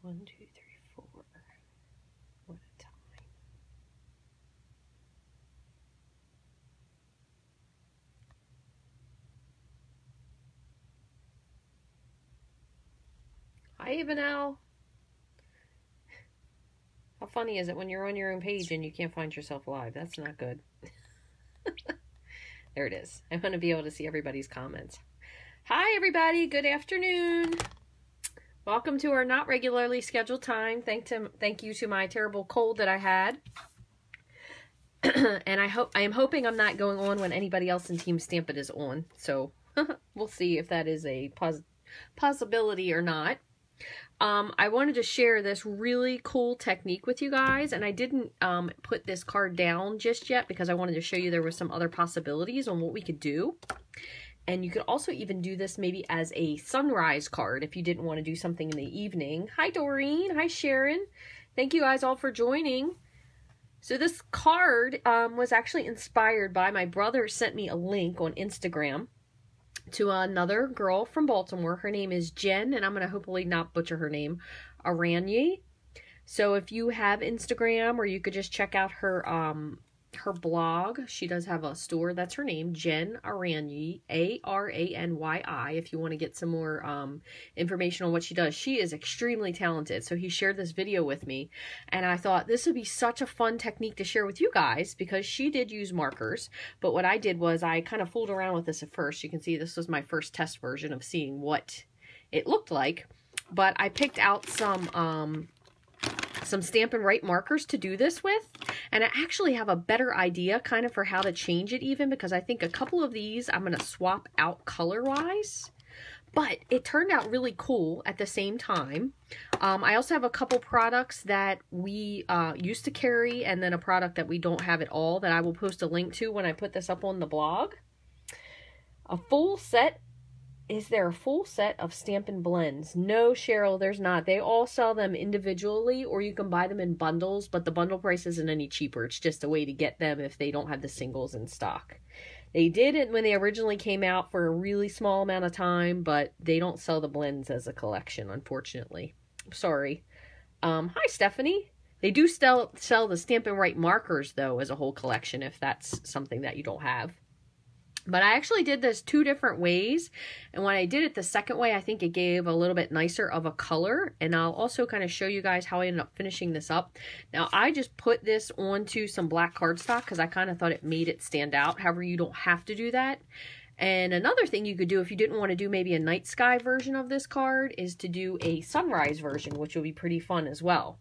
1, 2, 3, 4. One at a time. Hi, Evanel. How funny is it when you're on your own page and you can't find yourself live? That's not good. There it is. I want to be able to see everybody's comments. Hi, everybody. Good afternoon. Welcome to our not regularly scheduled time. Thank you to my terrible cold that I had. And I am hoping I'm not going on when anybody else in Team Stampin' is on. So we'll see if that is a possibility or not. I wanted to share this really cool technique with you guys, and I didn't put this card down just yet because I wanted to show you there were some other possibilities on what we could do. And you could also even do this maybe as a sunrise card if you didn't want to do something in the evening. Hi, Doreen. Hi, Sharon. Thank you guys all for joining. So this card was actually inspired by my brother sent me a link on Instagram to another girl from Baltimore. Her name is Jen, and I'm going to hopefully not butcher her name, Aranye. So if you have Instagram, or you could just check out her her blog. She does have a store. That's her name, Jen Aranye, A-R-A-N-Y-I, if you want to get some more information on what she does. She is extremely talented. So he shared this video with me, and I thought this would be such a fun technique to share with you guys because she did use markers. But what I did was I kind of fooled around with this at first. You can see this was my first test version of seeing what it looked like. But I picked out some Stampin' Write markers to do this with, and I actually have a better idea kind of for how to change it even, because I think a couple of these I'm going to swap out color wise, but it turned out really cool at the same time. I also have a couple products that we used to carry, and then a product that we don't have at all that I will post a link to when I put this up on the blog. A full set. Is there a full set of Stampin' blends? No, Cheryl, there's not. They all sell them individually, or you can buy them in bundles, but the bundle price isn't any cheaper. It's just a way to get them if they don't have the singles in stock. They did it when they originally came out for a really small amount of time, but they don't sell the blends as a collection, unfortunately. Sorry. Hi, Stephanie. They do sell the Stampin' Write markers, though, as a whole collection, if that's something that you don't have. But I actually did this 2 different ways, and when I did it the second way, I think it gave a little bit nicer of a color, and I'll also kind of show you guys how I ended up finishing this up. Now, I just put this onto some black cardstock because I kind of thought it made it stand out. However, you don't have to do that. And another thing you could do if you didn't want to do maybe a night sky version of this card is to do a sunrise version, which will be pretty fun as well.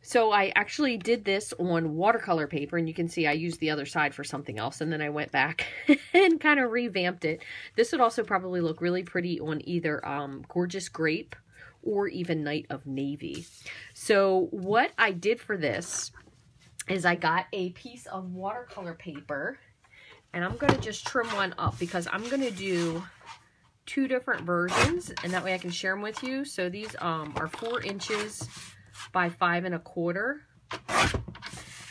So I actually did this on watercolor paper, and you can see I used the other side for something else, and then I went back and kind of revamped it. This would also probably look really pretty on either Gorgeous Grape or even Night of Navy. So what I did for this is I got a piece of watercolor paper, and I'm going to just trim one up because I'm going to do 2 different versions, and that way I can share them with you. So these are 4 inches by 5 1/4.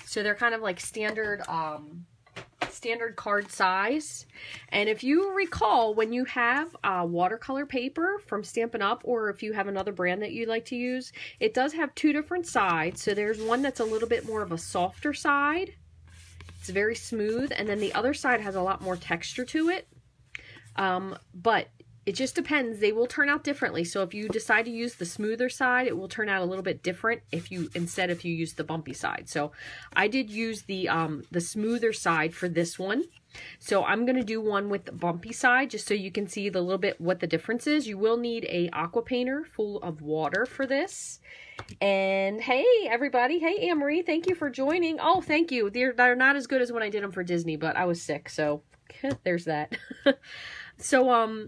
So they're kind of like standard card size. And if you recall, when you have watercolor paper from Stampin' Up, or if you have another brand that you like to use, it does have 2 different sides. So there's one that's a little bit more of a softer side. It's very smooth, and then the other side has a lot more texture to it. But it just depends. They will turn out differently. So if you decide to use the smoother side, it will turn out a little bit different if you use the bumpy side. So I did use the smoother side for this one. So I'm going to do one with the bumpy side just so you can see the little bit what the difference is. You will need a aqua painter full of water for this. And hey, everybody. Hey, Anne-Marie. Thank you for joining. Oh, thank you. They're not as good as when I did them for Disney, but I was sick. So there's that. So,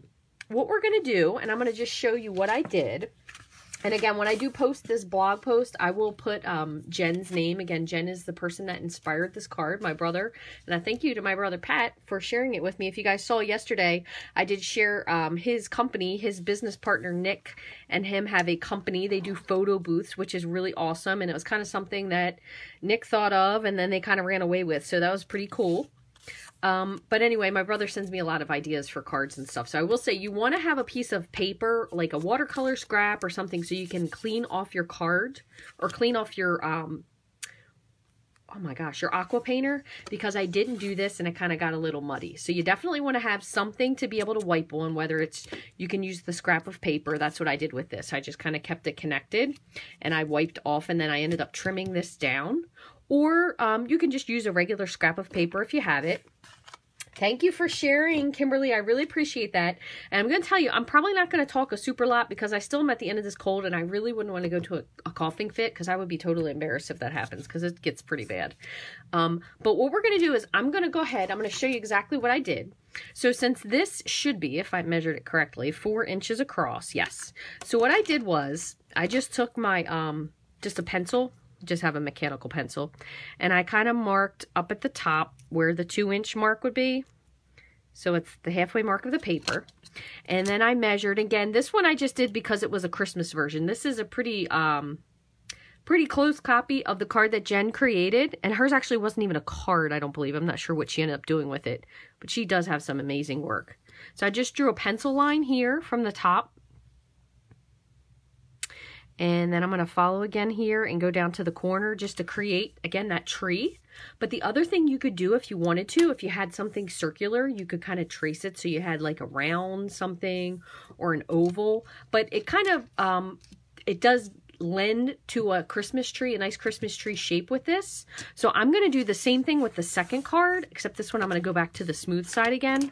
what we're going to do, and I'm going to just show you what I did. And again, when I do post this blog post, I will put Jen's name. Again, Jen is the person that inspired this card, my brother. And I thank you to my brother, Pat, for sharing it with me. If you guys saw yesterday, I did share his company, his business partner, Nick, and him have a company. They do photo booths, which is really awesome. And it was kind of something that Nick thought of, and then they kind of ran away with. So that was pretty cool. But anyway, my brother sends me a lot of ideas for cards and stuff. So I will say you want to have a piece of paper, like a watercolor scrap or something, so you can clean off your card or clean off your, oh my gosh, your aqua painter, because I didn't do this and it kind of got a little muddy. So you definitely want to have something to be able to wipe on, whether it's, you can use the scrap of paper. That's what I did with this. I just kind of kept it connected and I wiped off, and then I ended up trimming this down. Or you can just use a regular scrap of paper if you have it. Thank you for sharing, Kimberly. I really appreciate that. And I'm going to tell you, I'm probably not going to talk a super lot because I still am at the end of this cold and I really wouldn't want to go to a coughing fit because I would be totally embarrassed if that happens because it gets pretty bad. But what we're going to do is I'm going to go ahead. I'm going to show you exactly what I did. So since this should be, if I measured it correctly, 4 inches across. Yes. So what I did was I just took my, just a pencil, just have a mechanical pencil, and I kind of marked up at the top where the 2-inch mark would be. So it's the halfway mark of the paper. And then I measured, again, this one I just did because it was a Christmas version. This is a pretty close copy of the card that Jen created. And hers actually wasn't even a card, I don't believe. I'm not sure what she ended up doing with it. But she does have some amazing work. So I just drew a pencil line here from the top. And then I'm going to follow again here and go down to the corner just to create, again, that tree. But the other thing you could do if you wanted to, if you had something circular, you could kind of trace it so you had like a round something or an oval. But it kind of, it does lend to a Christmas tree, a nice Christmas tree shape with this. So I'm going to do the same thing with the second card, except this one I'm going to go back to the smooth side again.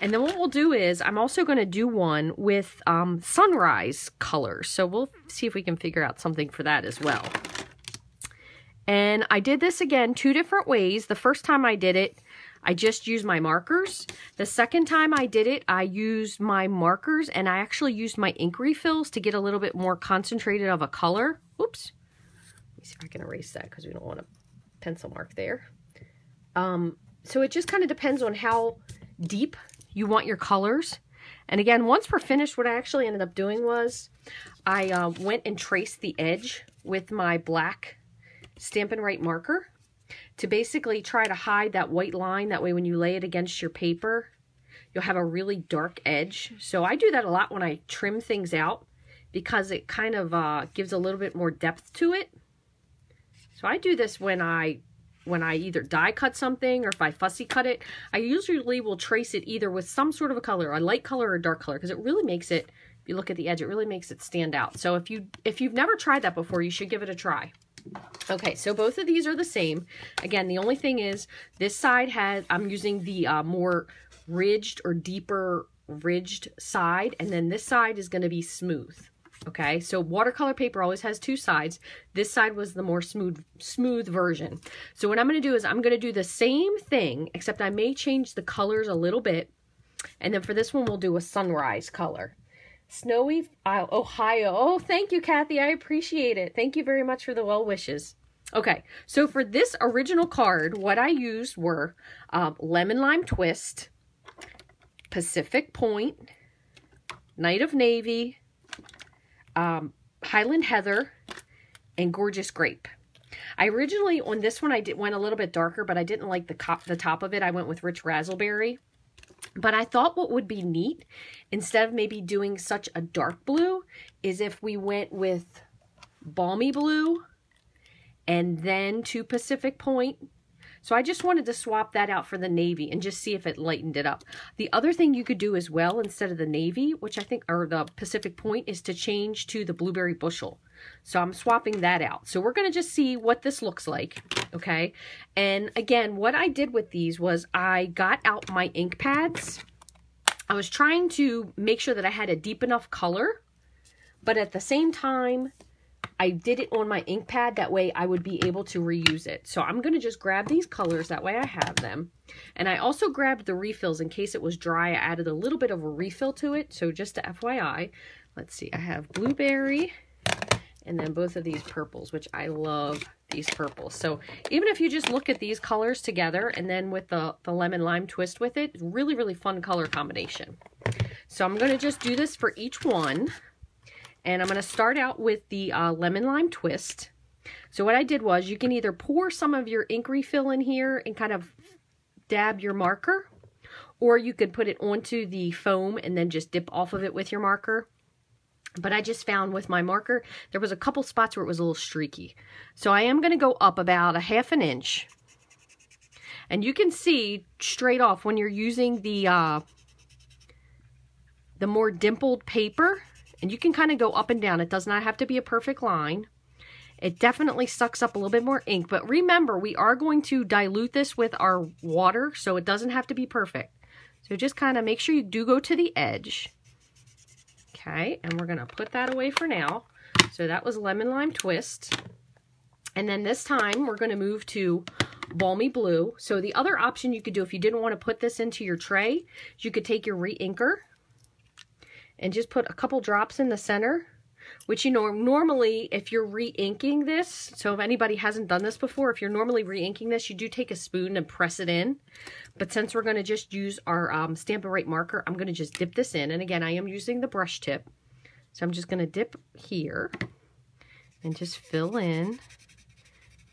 And then what we'll do is I'm also going to do one with sunrise colors. So we'll see if we can figure out something for that as well. And I did this again 2 different ways. The first time I did it, I just used my markers. The second time I did it, I used my markers and I actually used my ink refills to get a little bit more concentrated of a color. Oops. Let me see if I can erase that because we don't want a pencil mark there. So it just kind of depends on how deep you want your colors. And again, once we're finished, what I actually ended up doing was I went and traced the edge with my black Stampin' Right marker to basically try to hide that white line. That way when you lay it against your paper, you'll have a really dark edge. So I do that a lot when I trim things out because it kind of gives a little bit more depth to it. So I do this when I either die cut something or if I fussy cut it. I usually will trace it either with some sort of a color, a light color or a dark color, because it really makes it, if you look at the edge, it really makes it stand out. So if you've never tried that before, you should give it a try. Okay, so both of these are the same. Again, the only thing is this side has, I'm using the more ridged or deeper ridged side, and then this side is going to be smooth. Okay, so watercolor paper always has 2 sides. This side was the more smooth version. So what I'm going to do is I'm going to do the same thing, except I may change the colors a little bit. And then for this one, we'll do a sunrise color. Snowy Ohio. Oh, thank you, Kathy. I appreciate it. Thank you very much for the well wishes. Okay, so for this original card, what I used were Lemon Lime Twist, Pacific Point, Night of Navy, Highland Heather, and Gorgeous Grape. I originally, on this one, went a little bit darker, but I didn't like the top of it. I went with Rich Razzleberry. But I thought what would be neat, instead of maybe doing such a dark blue, is if we went with Balmy Blue and then to Pacific Point. So I just wanted to swap that out for the navy and just see if it lightened it up. The other thing you could do as well, instead of the navy, which I think, or the Pacific Point, is to change to the Blueberry Bushel. So I'm swapping that out. So we're going to just see what this looks like, okay? And again, what I did with these was I got out my ink pads. I was trying to make sure that I had a deep enough color, but at the same time, I did it on my ink pad. That way I would be able to reuse it. So I'm going to just grab these colors. That way I have them. And I also grabbed the refills in case it was dry. I added a little bit of a refill to it. So just to FYI, let's see. I have blueberry and then both of these purples, which I love these purples. So even if you just look at these colors together and then with the lemon lime twist with it, really, really fun color combination. So I'm going to just do this for each one. And I'm going to start out with the lemon lime twist. So what I did was you can either pour some of your ink refill in here and kind of dab your marker, or you could put it onto the foam and then just dip off of it with your marker. But I just found with my marker, there was a couple spots where it was a little streaky. So I am going to go up about 1/2 inch. And you can see straight off when you're using the more dimpled paper, and you can kind of go up and down. It does not have to be a perfect line. It definitely sucks up a little bit more ink. But remember, we are going to dilute this with our water, so it doesn't have to be perfect. So just kind of make sure you do go to the edge. Okay, and we're going to put that away for now. So that was Lemon Lime Twist. And then this time we're going to move to Balmy Blue. So the other option you could do if you didn't want to put this into your tray, you could take your re-inker and just put a couple drops in the center, which, you know, normally if you're re-inking this, so if anybody hasn't done this before, if you're normally re-inking this, you do take a spoon and press it in. But since we're going to just use our Stampin' Right marker, I'm going to just dip this in. And again, I am using the brush tip. So I'm just going to dip here and just fill in.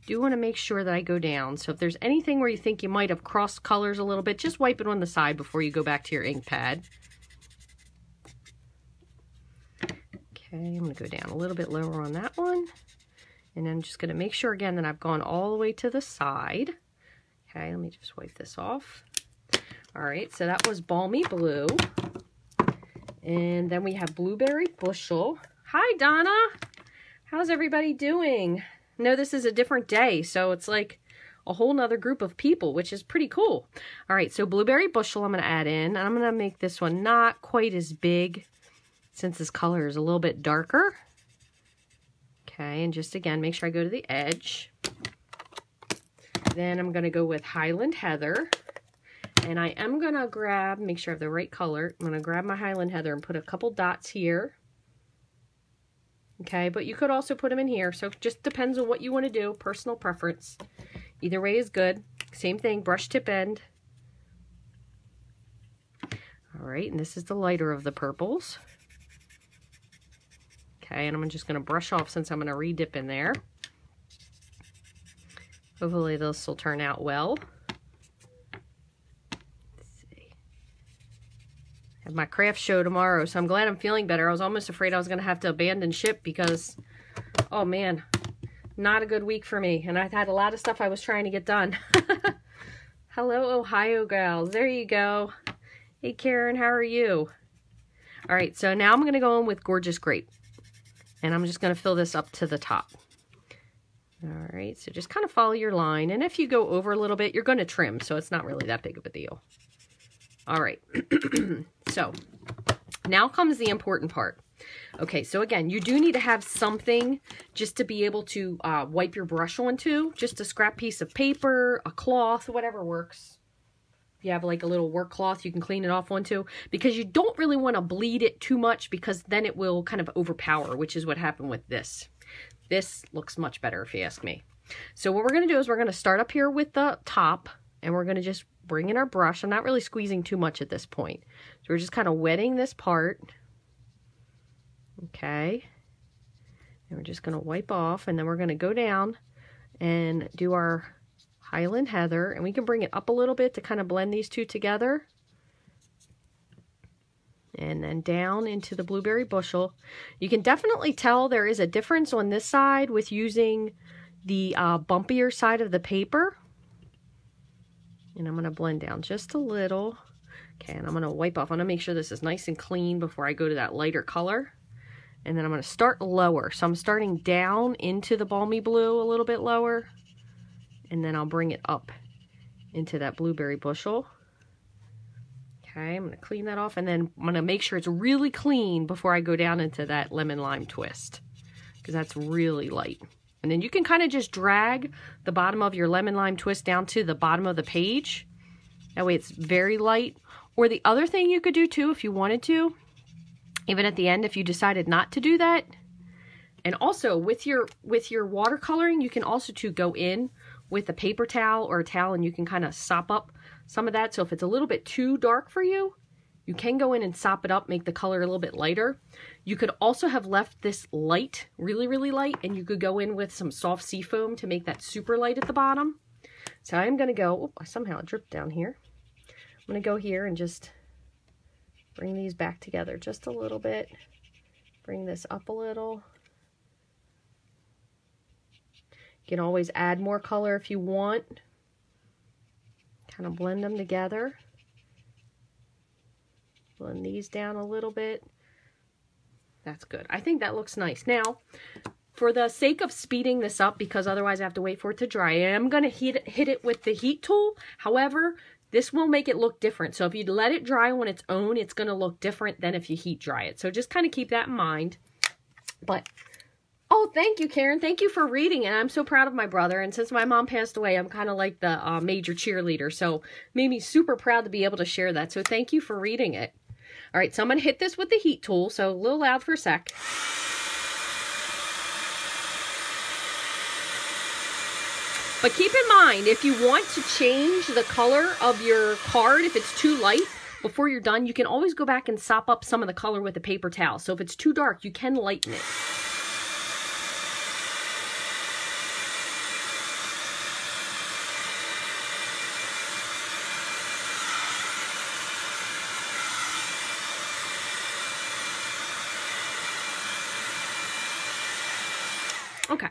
Do want to make sure that I go down. So if there's anything where you think you might have crossed colors a little bit, just wipe it on the side before you go back to your ink pad. Okay, I'm going to go down a little bit lower on that one. And I'm just going to make sure again that I've gone all the way to the side. Okay, let me just wipe this off. All right, so that was Balmy Blue. And then we have Blueberry Bushel. Hi, Donna. How's everybody doing? No, this is a different day, so it's like a whole nother group of people, which is pretty cool. All right, so Blueberry Bushel I'm going to add in. And I'm going to make this one not quite as big since this color is a little bit darker. Okay, and just again, make sure I go to the edge. Then I'm going to go with Highland Heather. And I am going to grab, make sure I have the right color. I'm going to grab my Highland Heather and put a couple dots here. Okay, but you could also put them in here. So it just depends on what you want to do. Personal preference. Either way is good. Same thing, brush tip end. All right, and this is the lighter of the purples. Okay, and I'm just going to brush off since I'm going to re-dip in there. Hopefully this will turn out well. Let's see. I have my craft show tomorrow, so I'm glad I'm feeling better. I was almost afraid I was going to have to abandon ship because, oh man, not a good week for me. And I've had a lot of stuff I was trying to get done. Hello, Ohio gals. There you go. Hey, Karen, how are you? All right, so now I'm going to go in with Gorgeous Grape. And I'm just going to fill this up to the top. All right, so just kind of follow your line. And if you go over a little bit, you're going to trim, so it's not really that big of a deal. All right, so now comes the important part. Okay, so again, you do need to have something just to be able to wipe your brush onto. Just a scrap piece of paper, a cloth, whatever works. If you have like a little work cloth, you can clean it off onto, because you don't really want to bleed it too much because then it will kind of overpower, which is what happened with this. This looks much better if you ask me. So what we're going to do is we're going to start up here with the top and we're going to just bring in our brush. I'm not really squeezing too much at this point. So we're just kind of wetting this part. Okay. And we're just going to wipe off and then we're going to go down and do our Highland Heather, and we can bring it up a little bit to kind of blend these two together. And then down into the Blueberry Bushel. You can definitely tell there is a difference on this side with using the bumpier side of the paper. And I'm going to blend down just a little. Okay, and I'm going to wipe off. I'm going to make sure this is nice and clean before I go to that lighter color. And then I'm going to start lower. So I'm starting down into the Balmy Blue a little bit lower. And then I'll bring it up into that Blueberry Bushel. Okay, I'm going to clean that off, and then I'm going to make sure it's really clean before I go down into that Lemon Lime Twist, because that's really light. And then you can kind of just drag the bottom of your Lemon Lime Twist down to the bottom of the page. That way it's very light. Or the other thing you could do too, if you wanted to, even at the end if you decided not to do that. And also with your watercoloring, you can also go in with a paper towel or a towel, and you can kind of sop up some of that. So if it's a little bit too dark for you, you can go in and sop it up, make the color a little bit lighter. You could also have left this light, really, really light, and you could go in with some soft sea foam to make that super light at the bottom. So I'm going to go, oh, somehow it dripped down here. I'm going to go here and just bring these back together just a little bit. Bring this up a little. You can always add more color if you want. Kind of blend them together. Blend these down a little bit. That's good. I think that looks nice. Now, for the sake of speeding this up, because otherwise I have to wait for it to dry, I am going to hit it with the heat tool. However, this will make it look different. So if you let it dry on its own, it's going to look different than if you heat dry it. So just kind of keep that in mind. But, oh, thank you, Karen. Thank you for reading it. I'm so proud of my brother. And since my mom passed away, I'm kind of like the major cheerleader. So it made me super proud to be able to share that. So thank you for reading it. All right, so I'm going to hit this with the heat tool. So a little loud for a sec. But keep in mind, if you want to change the color of your card, if it's too light, before you're done, you can always go back and sop up some of the color with a paper towel. So if it's too dark, you can lighten it. Okay.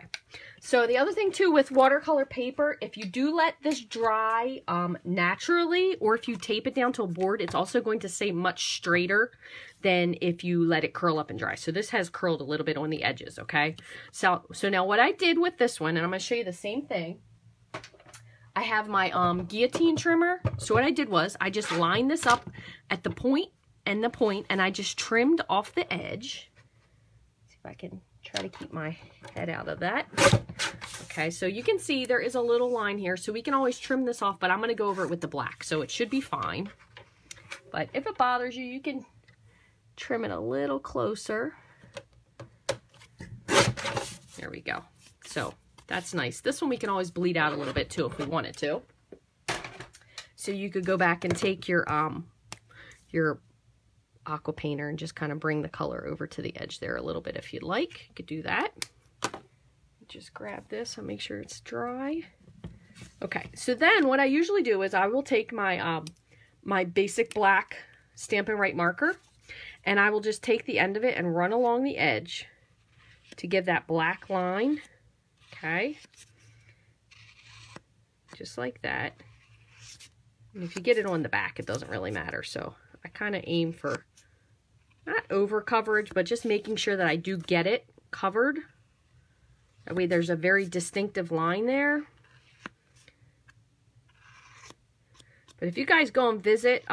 So the other thing too with watercolor paper, if you do let this dry naturally, or if you tape it down to a board, it's also going to stay much straighter than if you let it curl up and dry. So this has curled a little bit on the edges, okay? So now what I did with this one, and I'm going to show you the same thing. I have my guillotine trimmer. So what I did was I just lined this up at the point and the point, and I just trimmed off the edge. Let's see if I can try to keep my head out of that. Okay, so you can see there is a little line here, so we can always trim this off, but I'm going to go over it with the black, so it should be fine. But if it bothers you, you can trim it a little closer. There we go. So that's nice. This one we can always bleed out a little bit too if we wanted to. So you could go back and take your aqua painter and just kind of bring the color over to the edge there a little bit if you'd like. You could do that. Just grab this and make sure it's dry. Okay, so then what I usually do is I will take my my basic black Stampin' Right marker, and I will just take the end of it and run along the edge to give that black line. Okay, just like that. And if you get it on the back, it doesn't really matter. So I kind of aim for not over coverage, but just making sure that I do get it covered. That way there's a very distinctive line there. But if you guys go and visit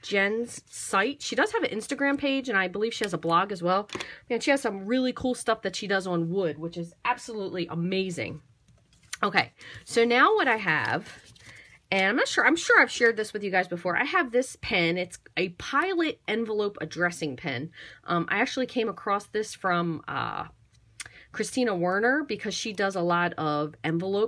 Jen's site, she does have an Instagram page, and I believe she has a blog as well. And she has some really cool stuff that she does on wood, which is absolutely amazing. Okay, so now what I have, and I'm sure I've shared this with you guys before. I have this pen. It's a Pilot envelope addressing pen. I actually came across this from Christina Werner, because she does a lot of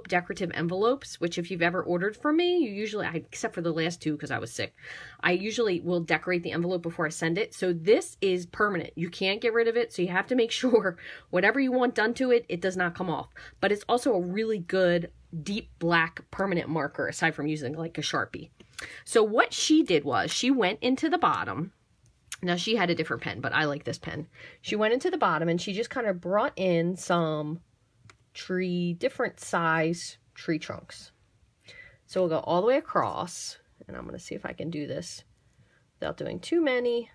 decorative envelopes, which if you've ever ordered from me, you usually, except for the last two because I was sick, I usually will decorate the envelope before I send it. So this is permanent. You can't get rid of it. So you have to make sure whatever you want done to it, it does not come off. But it's also a really good deep black permanent marker, aside from using like a Sharpie. So what she did was she went into the bottom. Now, she had a different pen, but I like this pen. She went into the bottom and she just kind of brought in some different size tree trunks. So we'll go all the way across, and I'm going to see if I can do this without doing too many.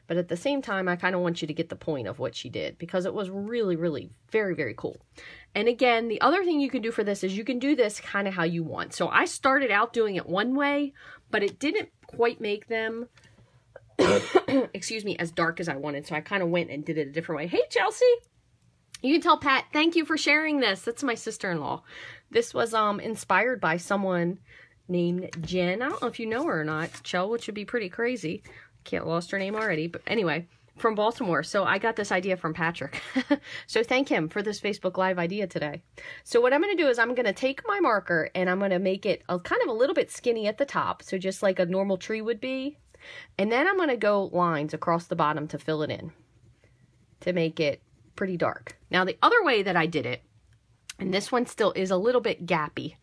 But at the same time, I kind of want you to get the point of what she did, because it was really, really very, very cool. And again, the other thing you can do for this is you can do this kind of how you want. So I started out doing it one way, but it didn't quite make them excuse me, as dark as I wanted. So I kind of went and did it a different way. Hey, Chelsea. You can tell Pat, thank you for sharing this. That's my sister-in-law. This was inspired by someone named Jen. I don't know if you know her or not, Chell, which would be pretty crazy. Can't lost her name already. But anyway, from Baltimore. So I got this idea from Patrick. So thank him for this Facebook Live idea today. So what I'm going to do is I'm going to take my marker and I'm going to make it kind of a little bit skinny at the top. So just like a normal tree would be. And then I'm going to go lines across the bottom to fill it in, to make it pretty dark. Now, the other way that I did it, and this one still is a little bit gappy,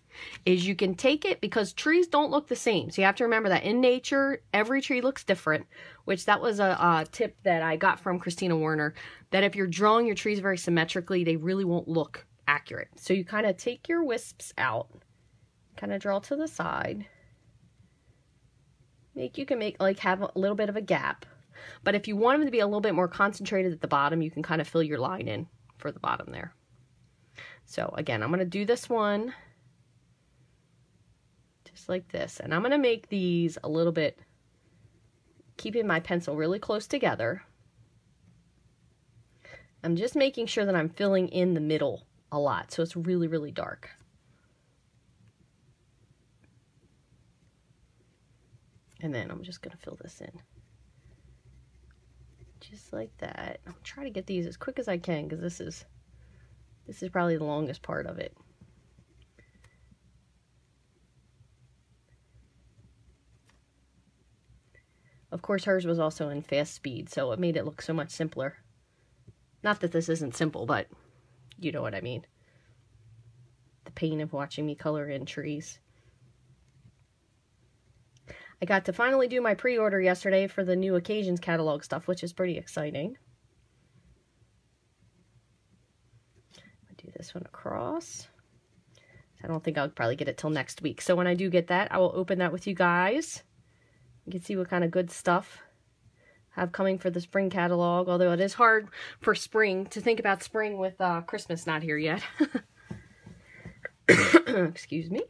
is you can take it, because trees don't look the same. So you have to remember that in nature, every tree looks different, which that was a tip that I got from Christina Warner, that if you're drawing your trees very symmetrically, they really won't look accurate. So you kind of take your wisps out, kind of draw to the side. You can make, like, have a little bit of a gap. But if you want them to be a little bit more concentrated at the bottom, you can kind of fill your line in for the bottom there. So again, I'm going to do this one just like this. And I'm going to make these a little bit, keeping my pencil really close together. I'm just making sure that I'm filling in the middle a lot, so it's really, really dark. And then I'm just going to fill this in. Just like that. I'll try to get these as quick as I can, because this is probably the longest part of it. Of course, hers was also in fast speed, so it made it look so much simpler. Not that this isn't simple, but you know what I mean. The pain of watching me color in trees. I got to finally do my pre-order yesterday for the new Occasions catalog stuff, which is pretty exciting. I'll do this one across. I don't think I'll probably get it till next week. So when I do get that, I will open that with you guys. You can see what kind of good stuff I have coming for the spring catalog, although it is hard for spring to think about spring with Christmas not here yet. Excuse me.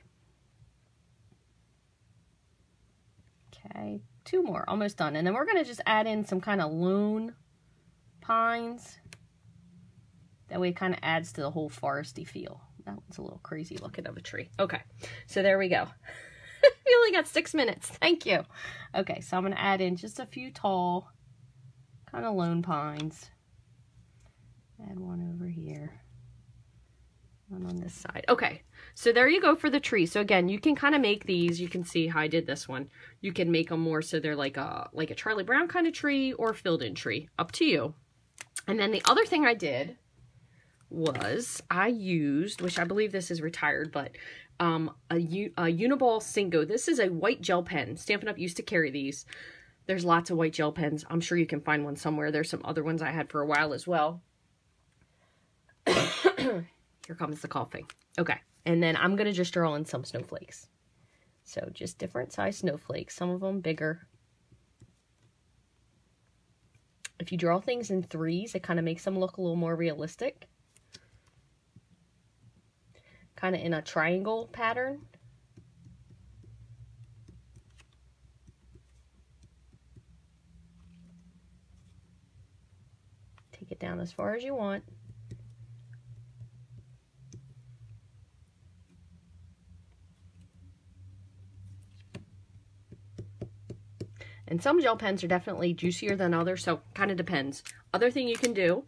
Okay, 2 more, almost done. And then we're going to just add in some kind of lone pines. That way it kind of adds to the whole foresty feel. That one's a little crazy looking of a tree. Okay, so there we go. We only got 6 minutes. Thank you. Okay, so I'm going to add in just a few tall kind of lone pines. Add one over here. One on this side. Okay, so there you go for the tree. So again, you can kind of make these. You can see how I did this one. You can make them more so they're like a Charlie Brown kind of tree or filled-in tree. Up to you. And then the other thing I did was I used, which I believe this is retired, but a Uniball Cingo. This is a white gel pen. Stampin' Up! Used to carry these. There's lots of white gel pens. I'm sure you can find one somewhere. There's some other ones I had for a while as well. Here comes the coughing. Okay, and then I'm going to just draw in some snowflakes. So just different size snowflakes, some of them bigger. If you draw things in 3s, it kind of makes them look a little more realistic. Kind of in a triangle pattern. Take it down as far as you want. And some gel pens are definitely juicier than others, so kind of depends. Other thing you can do,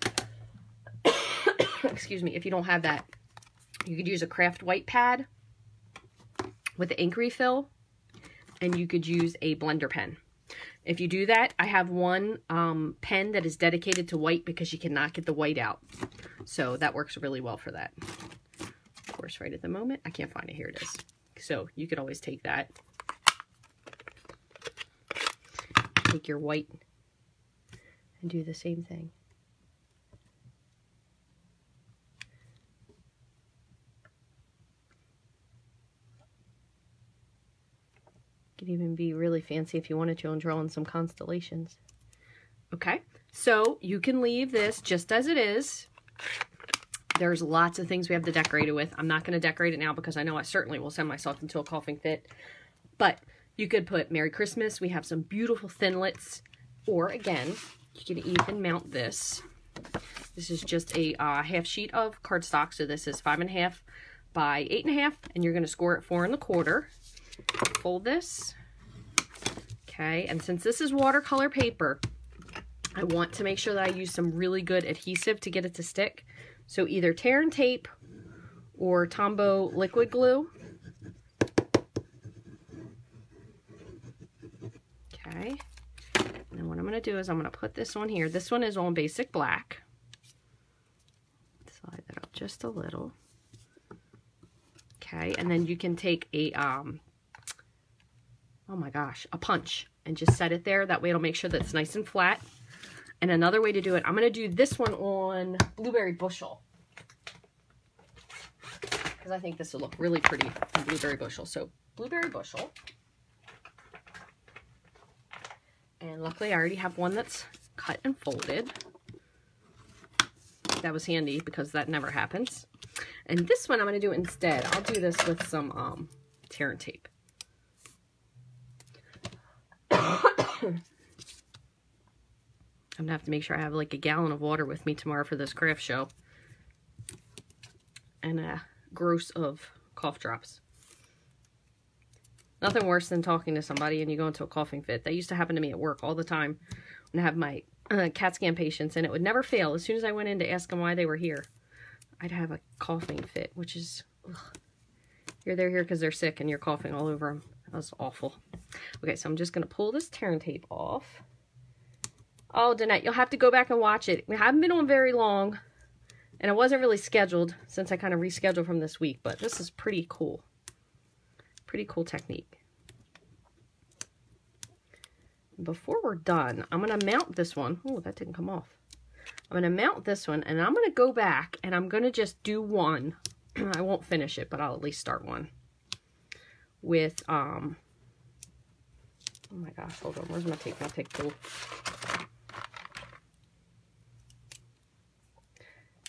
excuse me, if you don't have that, you could use a craft white pad with the ink refill, and you could use a blender pen. If you do that, I have one pen that is dedicated to white because you cannot get the white out. So that works really well for that. Of course, right at the moment, I can't find it. Here it is. So you could always take that. Take your white and do the same thing. You could even be really fancy if you wanted to and draw in some constellations. Okay, so you can leave this just as it is. There's lots of things we have to decorate it with. I'm not going to decorate it now because I know I certainly will send myself into a coughing fit. But you could put Merry Christmas. We have some beautiful thinlits. Or again, you can even mount this. This is just a half sheet of cardstock. So this is 5.5 by 8.5. And you're going to score it 4 1/4. Fold this. Okay. And since this is watercolor paper, I want to make sure that I use some really good adhesive to get it to stick. So either tear and tape or Tombow liquid glue. Okay, and then what I'm going to do is I'm going to put this on here. This one is on basic black. Slide that up just a little. Okay, and then you can take a, oh my gosh, a punch and just set it there. That way it'll make sure that it's nice and flat. And another way to do it, I'm going to do this one on Blueberry Bushel, because I think this will look really pretty on Blueberry Bushel. So Blueberry Bushel. And luckily I already have one that's cut and folded. That was handy because that never happens. And this one I'm going to do instead. I'll do this with some tear and tape. I'm gonna have to make sure I have like a gallon of water with me tomorrow for this craft show. And a gross of cough drops. Nothing worse than talking to somebody and you go into a coughing fit. That used to happen to me at work all the time when I have my CAT scan patients, and it would never fail. As soon as I went in to ask them why they were here, I'd have a coughing fit, which is, ugh. They're here because they're sick and you're coughing all over them. That was awful. Okay, so I'm just going to pull this tear and tape off. Oh, Danette, you'll have to go back and watch it. We haven't been on very long, and it wasn't really scheduled since I kind of rescheduled from this week, but this is pretty cool. Pretty cool technique. Before we're done, I'm going to mount this one. Oh, that didn't come off. I'm going to mount this one, and I'm going to go back, and I'm going to just do one. I won't finish it, but I'll at least start one. With, oh my gosh, hold on. Where's my tape? My tape tool.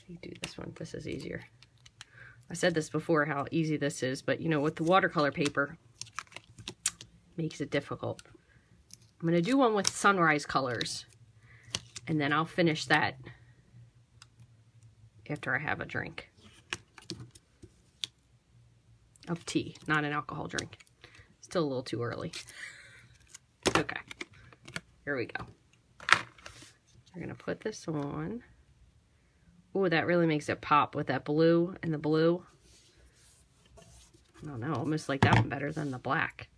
You do this one. This is easier. I said this before, how easy this is, but you know, with the watercolor paper, makes it difficult. I'm going to do one with sunrise colors, and then I'll finish that after I have a drink of tea, not an alcohol drink. Still a little too early. Okay, here we go. We're going to put this on. Oh, that really makes it pop with that blue and the blue. I don't know, almost like that one better than the black.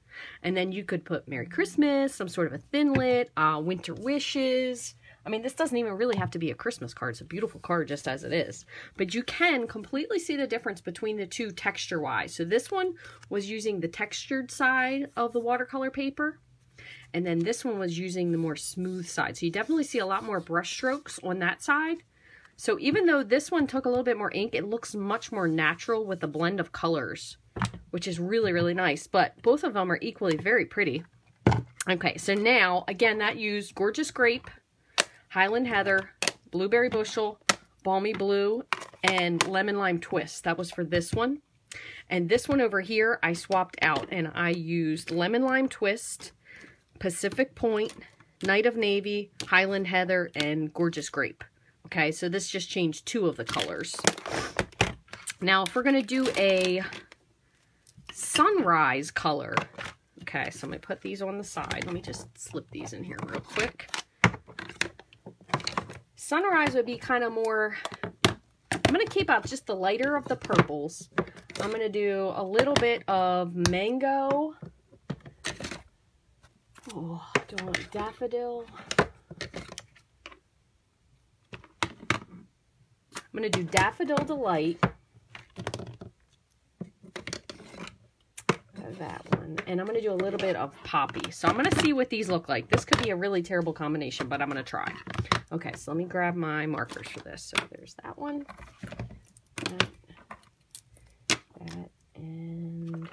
And then you could put Merry Christmas, some sort of a thin lit, winter wishes. I mean, this doesn't even really have to be a Christmas card. It's a beautiful card just as it is. But you can completely see the difference between the two texture-wise. So this one was using the textured side of the watercolor paper. And then this one was using the more smooth side. So you definitely see a lot more brush strokes on that side. So even though this one took a little bit more ink, it looks much more natural with the blend of colors, which is really, really nice. But both of them are equally very pretty. Okay, so now, again, that used Gorgeous Grape, Highland Heather, Blueberry Bushel, Balmy Blue, and Lemon Lime Twist. That was for this one. And this one over here, I swapped out, and I used Lemon Lime Twist, Pacific Point, Night of Navy, Highland Heather, and Gorgeous Grape. Okay, so this just changed two of the colors. Now, if we're going to do a sunrise color, okay, so I'm going to put these on the side. Let me just slip these in here real quick. Sunrise would be kind of more, I'm going to keep out just the lighter of the purples. I'm going to do a little bit of mango. Oh, do I want daffodil? I'm going to do Daffodil Delight. That one. And I'm going to do a little bit of Poppy. So I'm going to see what these look like. This could be a really terrible combination, but I'm going to try. Okay, so let me grab my markers for this. So there's that one. That, and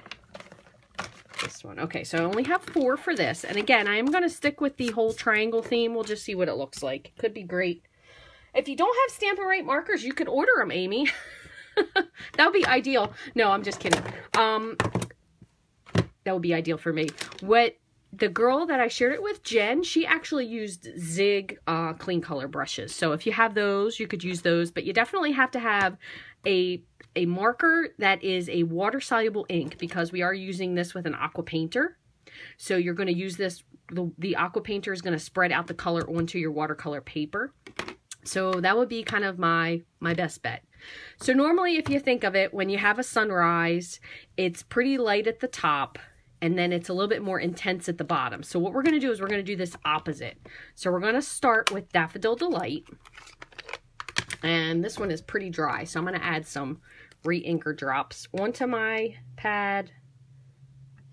this one. Okay, so I only have 4 for this. And again, I am going to stick with the whole triangle theme. We'll just see what it looks like. Could be great. If you don't have Stampin' Right markers, you could order them, Amy. That would be ideal. No, I'm just kidding. That would be ideal for me. What the girl that I shared it with, Jen, she actually used Zig clean color brushes. So if you have those, you could use those. But you definitely have to have a marker that is a water-soluble ink, because we are using this with an aqua painter. So you're going to use this, the aqua painter is going to spread out the color onto your watercolor paper. So that would be kind of my best bet. So normally, if you think of it, when you have a sunrise, it's pretty light at the top, and then it's a little bit more intense at the bottom. So what we're going to do is we're going to do this opposite. So we're going to start with Daffodil Delight. And this one is pretty dry, so I'm going to add some re-inker drops onto my pad.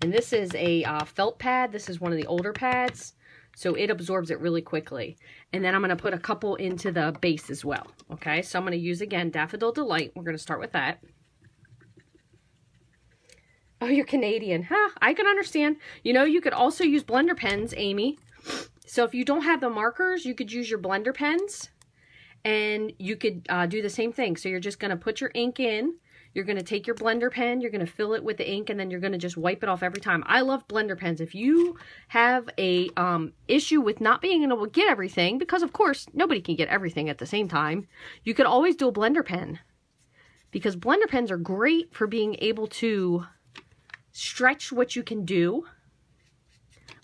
And this is a felt pad. This is one of the older pads, so it absorbs it really quickly. And then I'm going to put a couple into the base as well. Okay, so I'm going to use, again, Daffodil Delight. We're going to start with that. Oh, you're Canadian. Huh, I can understand. You know, you could also use blender pens, Amy. So if you don't have the markers, you could use your blender pens. And you could do the same thing. So you're just going to put your ink in. You're going to take your blender pen, you're going to fill it with the ink, and then you're going to just wipe it off every time. I love blender pens. If you have a issue with not being able to get everything, because of course nobody can get everything at the same time, you could always do a blender pen. Because blender pens are great for being able to stretch what you can do.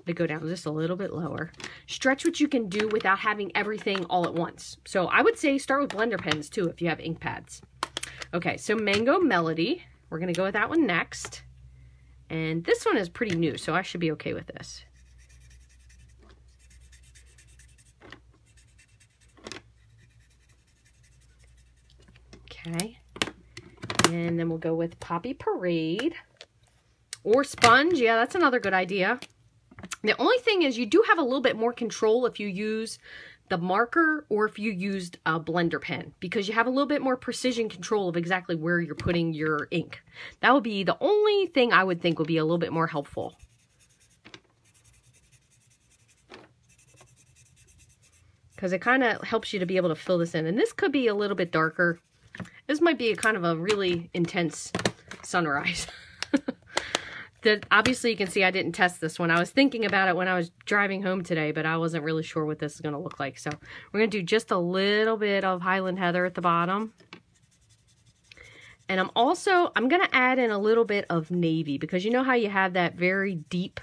Let me go down just a little bit lower. Stretch what you can do without having everything all at once. So I would say start with blender pens too if you have ink pads. Okay, so Mango Melody, we're going to go with that one next. And this one is pretty new, so I should be okay with this. Okay, and then we'll go with Poppy Parade. Or Sponge, yeah, that's another good idea. The only thing is you do have a little bit more control if you use the marker or if you used a blender pen, because you have a little bit more precision control of exactly where you're putting your ink. That would be the only thing I would think would be a little bit more helpful. Because it kind of helps you to be able to fill this in. And this could be a little bit darker. This might be a kind of a really intense sunrise. That obviously you can see I didn't test this one. I was thinking about it when I was driving home today, but I wasn't really sure what this is going to look like. So we're going to do just a little bit of Highland Heather at the bottom. And I'm going to add in a little bit of navy, because you know how you have that very deep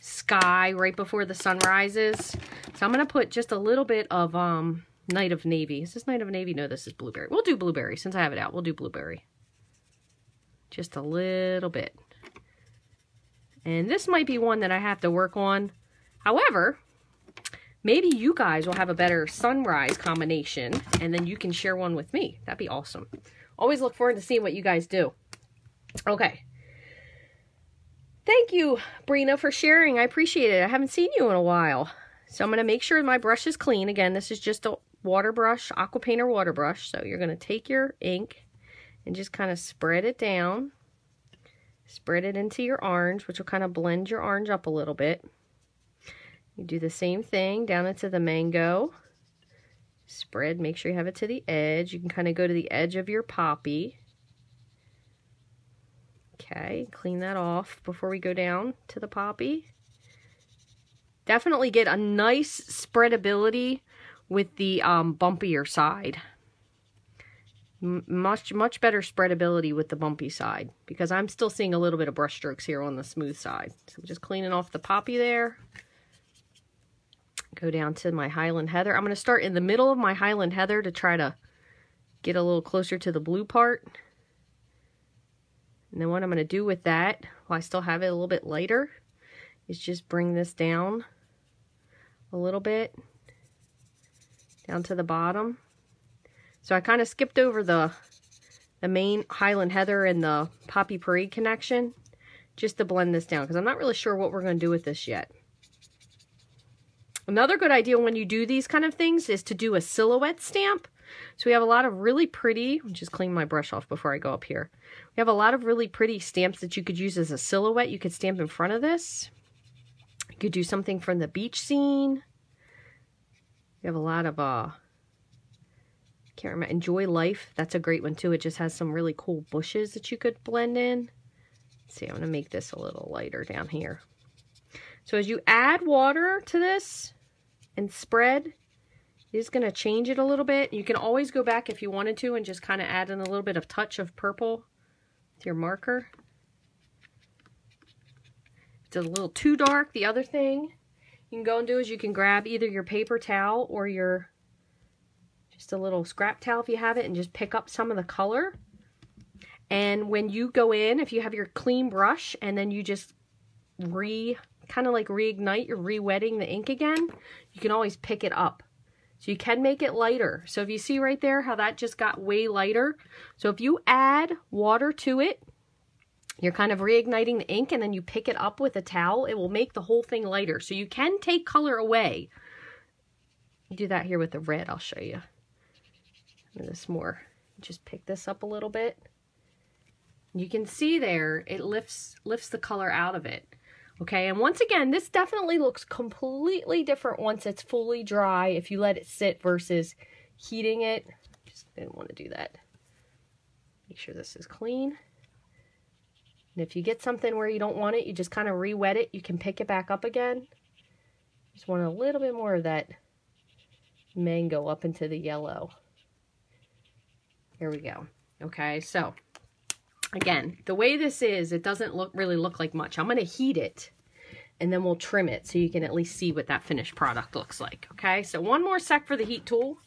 sky right before the sun rises. So I'm going to put just a little bit of Night of Navy. Is this Night of Navy? No, this is Blueberry. We'll do Blueberry since I have it out. We'll do Blueberry. Just a little bit. And this might be one that I have to work on. However, maybe you guys will have a better sunrise combination, and then you can share one with me. That'd be awesome. Always look forward to seeing what you guys do. Okay. Thank you, Brina, for sharing. I appreciate it. I haven't seen you in a while. So I'm going to make sure my brush is clean. Again, this is just a water brush, aqua painter water brush. So you're going to take your ink and just kind of spread it down. Spread it into your orange, which will kind of blend your orange up a little bit. You do the same thing down into the mango. Spread, make sure you have it to the edge. You can kind of go to the edge of your poppy. Okay, clean that off before we go down to the poppy. Definitely get a nice spreadability with the bumpier side. Much better spreadability with the bumpy side, because I'm still seeing a little bit of brush strokes here on the smooth side. So I'm just cleaning off the poppy there. Go down to my Highland Heather. I'm going to start in the middle of my Highland Heather to try to get a little closer to the blue part. And then what I'm going to do with that, while I still have it a little bit lighter, is just bring this down a little bit, down to the bottom. So I kind of skipped over the main Highland Heather and the Poppy Parade connection just to blend this down, because I'm not really sure what we're going to do with this yet. Another good idea when you do these kind of things is to do a silhouette stamp. So we have a lot of really pretty, I'll just clean my brush off before I go up here. We have a lot of really pretty stamps that you could use as a silhouette. You could stamp in front of this. You could do something from the beach scene. We have a lot of can't remember, Enjoy Life. That's a great one too. It just has some really cool bushes that you could blend in. Let's see, I'm going to make this a little lighter down here. So as you add water to this and spread, it's going to change it a little bit. You can always go back if you wanted to and just kind of add in a little bit of touch of purple with your marker. If it's a little too dark, the other thing you can go and do is you can grab either your paper towel or your just a little scrap towel if you have it, and just pick up some of the color. And when you go in, if you have your clean brush, and then you just kind of like reignite, you're re-wetting the ink again, you can always pick it up So you can make it lighter. So if you see right there how that just got way lighter. So if you add water to it, you're kind of reigniting the ink, and then you pick it up with a towel, it will make the whole thing lighter. So you can take color away. You do that here with the red, I'll show you. This more. Just pick this up a little bit. You can see there, it lifts the color out of it. Okay, and once again, this definitely looks completely different once it's fully dry if you let it sit versus heating it. Just didn't want to do that. Make sure this is clean. And if you get something where you don't want it, you just kind of re-wet it. You can pick it back up again. Just want a little bit more of that mango up into the yellow. Here we go. Okay, so again, the way this is, it doesn't really look like much. I'm going to heat it, and then we'll trim it so you can at least see what that finished product looks like. Okay, so one more sec for the heat tool.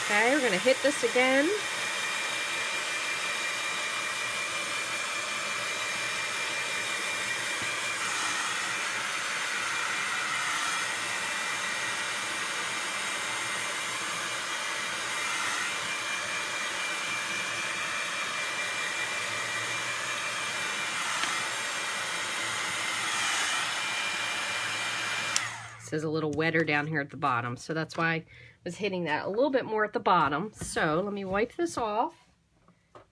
Okay, we're going to hit this again. Is a little wetter down here at the bottom, so that's why I was hitting that a little bit more at the bottom. So let me wipe this off,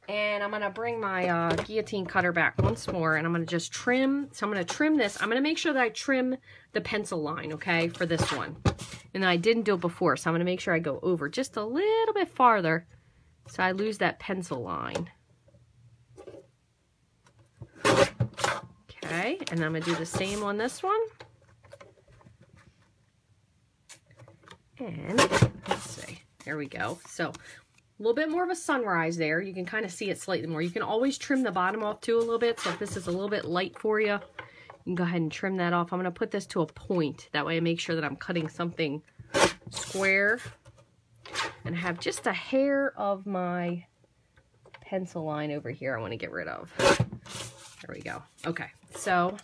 and I'm going to bring my guillotine cutter back once more, and I'm going to just trim. So I'm going to trim this. I'm going to make sure that I trim the pencil line, okay, for this one. And I didn't do it before, so I'm going to make sure I go over just a little bit farther so I lose that pencil line. Okay, and I'm going to do the same on this one. And let's see, there we go. So a little bit more of a sunrise there. You can kind of see it slightly more. You can always trim the bottom off too a little bit. So if this is a little bit light for you, you can go ahead and trim that off. I'm going to put this to a point. That way I make sure that I'm cutting something square and have just a hair of my pencil line over here I want to get rid of. There we go. Okay, so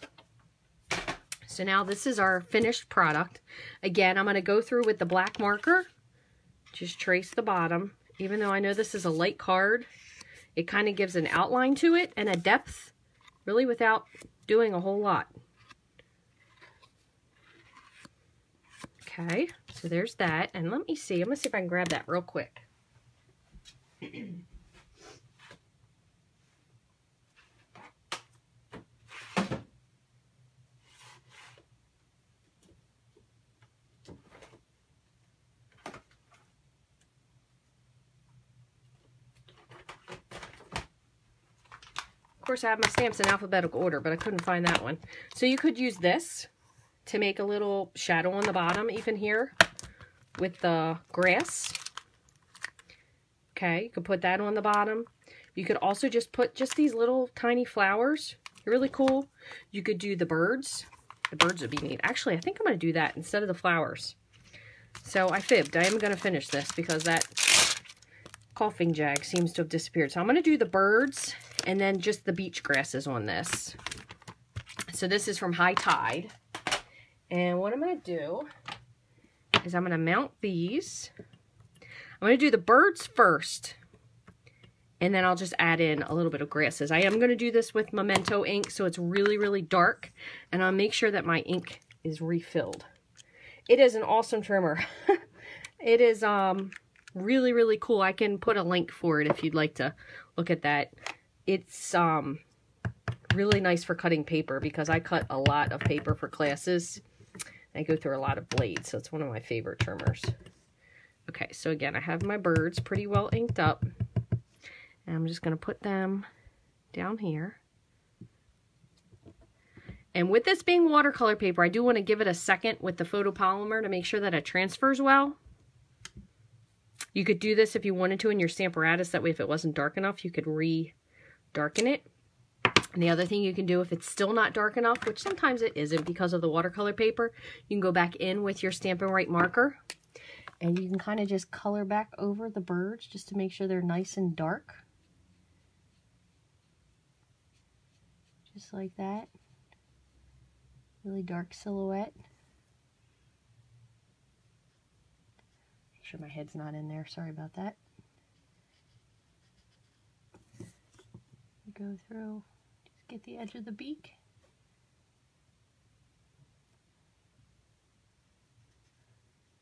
now this is our finished product. Again, I'm going to go through with the black marker, just trace the bottom. Even though I know this is a light card, it kind of gives an outline to it and a depth, really without doing a whole lot. Okay, so there's that. And let me see, I'm going to see if I can grab that real quick. Of course, I have my stamps in alphabetical order, but I couldn't find that one. So you could use this to make a little shadow on the bottom, even here, with the grass. Okay, you could put that on the bottom. You could also just put just these little tiny flowers. They're really cool. You could do the birds. The birds would be neat. Actually, I think I'm going to do that instead of the flowers. So I fibbed. I am going to finish this because that coughing jag seems to have disappeared. So I'm going to do the birds and then just the beach grasses on this. So this is from High Tide. And what I'm going to do is I'm going to mount these. I'm going to do the birds first. And then I'll just add in a little bit of grasses. I am going to do this with Memento ink, so it's really, really dark. And I'll make sure that my ink is refilled. It is an awesome trimmer. It is really, really cool. I can put a link for it if you'd like to look at that. It's really nice for cutting paper because I cut a lot of paper for classes. I go through a lot of blades, so it's one of my favorite trimmers. Okay, so again, I have my birds pretty well inked up. And I'm just going to put them down here. And with this being watercolor paper, I do want to give it a second with the photopolymer to make sure that it transfers well. You could do this if you wanted to in your Stamparatus. That way, if it wasn't dark enough, you could re-darken it. And the other thing you can do if it's still not dark enough, which sometimes it isn't because of the watercolor paper, you can go back in with your Stampin' Right marker. And you can kind of just color back over the birds just to make sure they're nice and dark. Just like that. Really dark silhouette. sure my head's not in there. Sorry about that. Go through, just get the edge of the beak.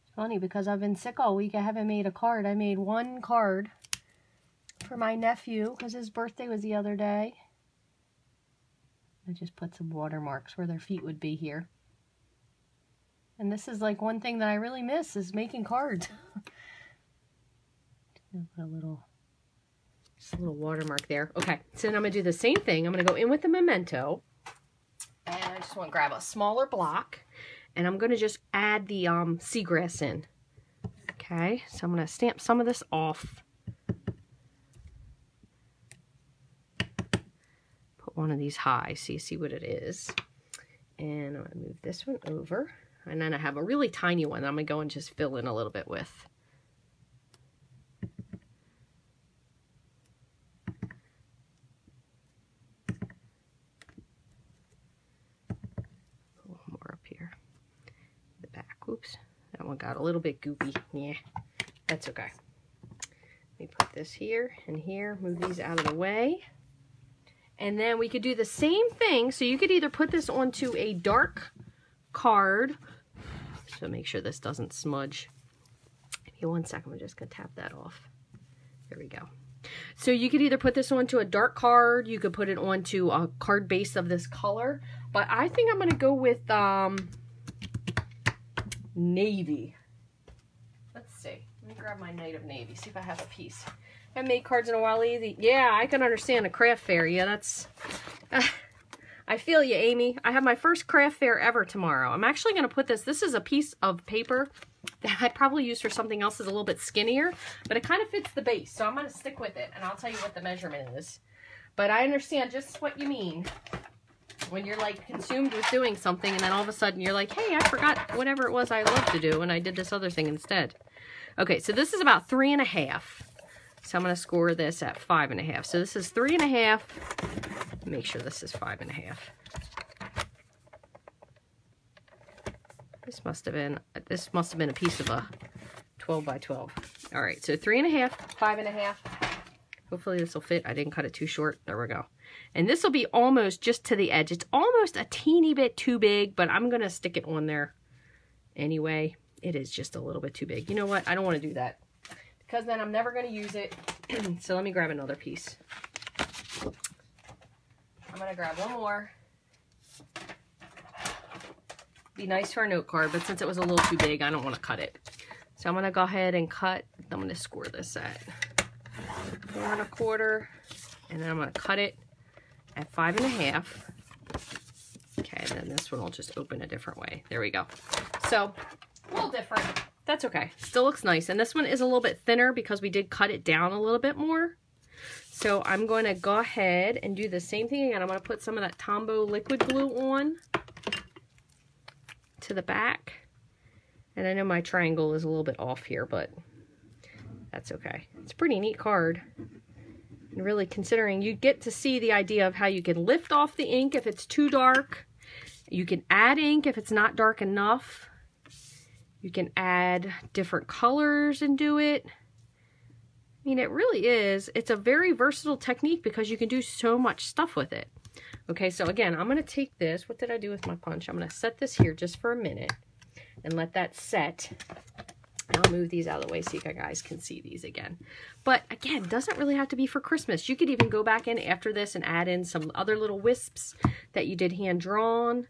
It's funny because I've been sick all week. I haven't made a card. I made one card for my nephew because his birthday was the other day. I just put some watermarks where their feet would be here. And this is like one thing that I really miss is making cards. Put a little watermark there. Okay, so then I'm going to do the same thing. I'm going to go in with the memento. And I just want to grab a smaller block. And I'm going to just add the seagrass in. Okay, so I'm going to stamp some of this off. Put one of these high so you see what it is. And I'm going to move this one over. And then I have a really tiny one that I'm going to go and just fill in a little bit with. Oops, that one got a little bit goopy. Yeah, that's okay. Let me put this here and here, move these out of the way. And then we could do the same thing. So you could either put this onto a dark card. So make sure this doesn't smudge. Give me 1 second, I'm just gonna tap that off. There we go. So you could either put this onto a dark card, you could put it onto a card base of this color, but I think I'm gonna go with navy. Let's see. Let me grab my Night of Navy, see if I have a piece. I haven't made cards in a while either. Yeah, I can understand a craft fair. Yeah, that's... I feel you, Amy. I have my first craft fair ever tomorrow. I'm actually going to put this... This is a piece of paper that I'd probably use for something else that's a little bit skinnier, but it kind of fits the base, so I'm going to stick with it, and I'll tell you what the measurement is. But I understand just what you mean. When you're like consumed with doing something and then all of a sudden you're like, hey, I forgot whatever it was I love to do and I did this other thing instead. Okay, so this is about 3.5. So I'm going to score this at 5.5. So this is 3.5. Make sure this is 5.5. This must have been a piece of a 12 by 12. All right, so 3.5, 5.5. Hopefully this will fit. I didn't cut it too short. There we go. And this will be almost just to the edge. It's almost a teeny bit too big, but I'm going to stick it on there anyway. It is just a little bit too big. You know what? I don't want to do that because then I'm never going to use it. So let me grab another piece. I'm going to grab one more. Be nice for a note card, but since it was a little too big, I don't want to cut it. So I'm going to go ahead and cut. I'm going to score this at 4 1/4, and then I'm going to cut it at 5.5. Okay, and then this one will just open a different way. There we go. So a little different. That's okay. Still looks nice. And this one is a little bit thinner because we did cut it down a little bit more. So I'm going to go ahead and do the same thing again. I'm going to put some of that Tombow liquid glue on to the back. And I know my triangle is a little bit off here, but that's okay. It's a pretty neat card. And really considering you get to see the idea of how you can lift off the ink if it's too dark. You can add ink if it's not dark enough. You can add different colors and do it. I mean, it really is. It's a very versatile technique because you can do so much stuff with it. Okay, so again, I'm going to take this. What did I do with my punch? I'm going to set this here just for a minute and let that set. I'll move these out of the way so you guys can see these again. But again, doesn't really have to be for Christmas. You could even go back in after this and add in some other little wisps that you did hand drawn.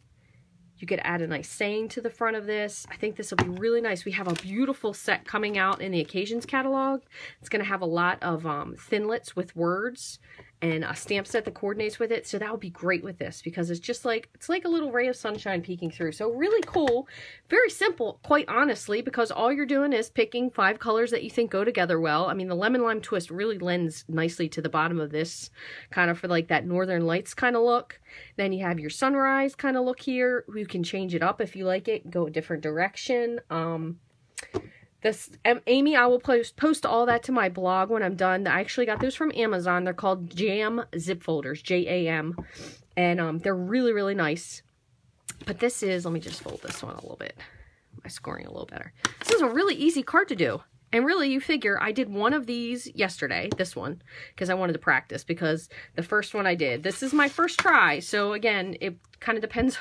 You could add a nice saying to the front of this. I think this will be really nice. We have a beautiful set coming out in the Occasions catalog. It's going to have a lot of thinlits with words and a stamp set that coordinates with it. So that would be great with this because it's just like, it's like a little ray of sunshine peeking through. So really cool, very simple, quite honestly, because all you're doing is picking 5 colors that you think go together well. I mean, the lemon lime twist really lends nicely to the bottom of this, kind of for like that Northern Lights kind of look. Then you have your sunrise kind of look here. You can change it up if you like it, go a different direction. Amy, I will post all that to my blog when I'm done. I actually got those from Amazon. They're called Jam zip folders, J-A-M. And they're really, really nice. But this is, let me just fold this one a little bit. My scoring a little better. This is a really easy card to do. And really, you figure I did one of these yesterday, this one, because I wanted to practice, because the first one I did, this is my first try. So again, it kind of depends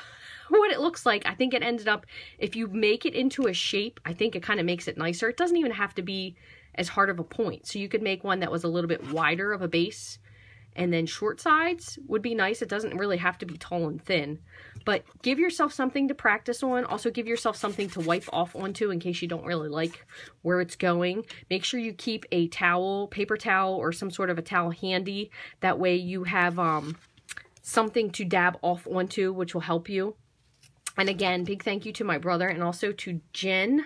what it looks like. I think it ended up, if you make it into a shape, I think it kind of makes it nicer. It doesn't even have to be as hard of a point. So you could make one that was a little bit wider of a base, and then short sides would be nice. It doesn't really have to be tall and thin, but give yourself something to practice on. Also give yourself something to wipe off onto in case you don't really like where it's going. Make sure you keep a towel, paper towel, or some sort of a towel handy. That way you have something to dab off onto, which will help you. And again, big thank you to my brother and also to Jen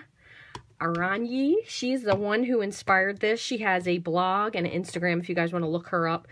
Aranyi. She's the one who inspired this. She has a blog and an Instagram if you guys want to look her up.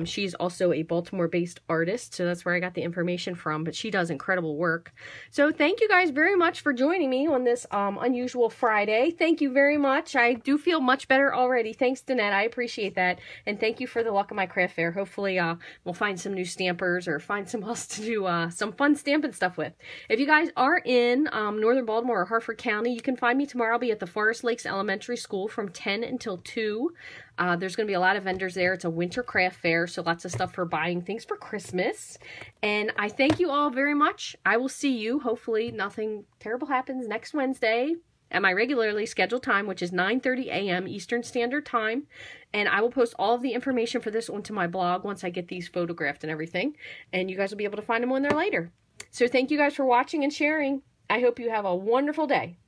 She's also a Baltimore-based artist, so that's where I got the information from, but she does incredible work. So thank you guys very much for joining me on this unusual Friday. Thank you very much. I do feel much better already. Thanks, Danette. I appreciate that. And thank you for the luck of my craft fair. Hopefully we'll find some new stampers or find some else to do some fun stamping stuff with. If you guys are in Northern Baltimore or Harford County, you can find me tomorrow. I'll be at the Forest Lakes Elementary School from 10 until 2. There's going to be a lot of vendors there. It's a winter craft fair, so lots of stuff for buying things for Christmas. And I thank you all very much. I will see you, hopefully nothing terrible happens, next Wednesday at my regularly scheduled time, which is 9:30 a.m. Eastern Standard Time. And I will post all of the information for this onto my blog once I get these photographed and everything. And you guys will be able to find them on there later. So thank you guys for watching and sharing. I hope you have a wonderful day.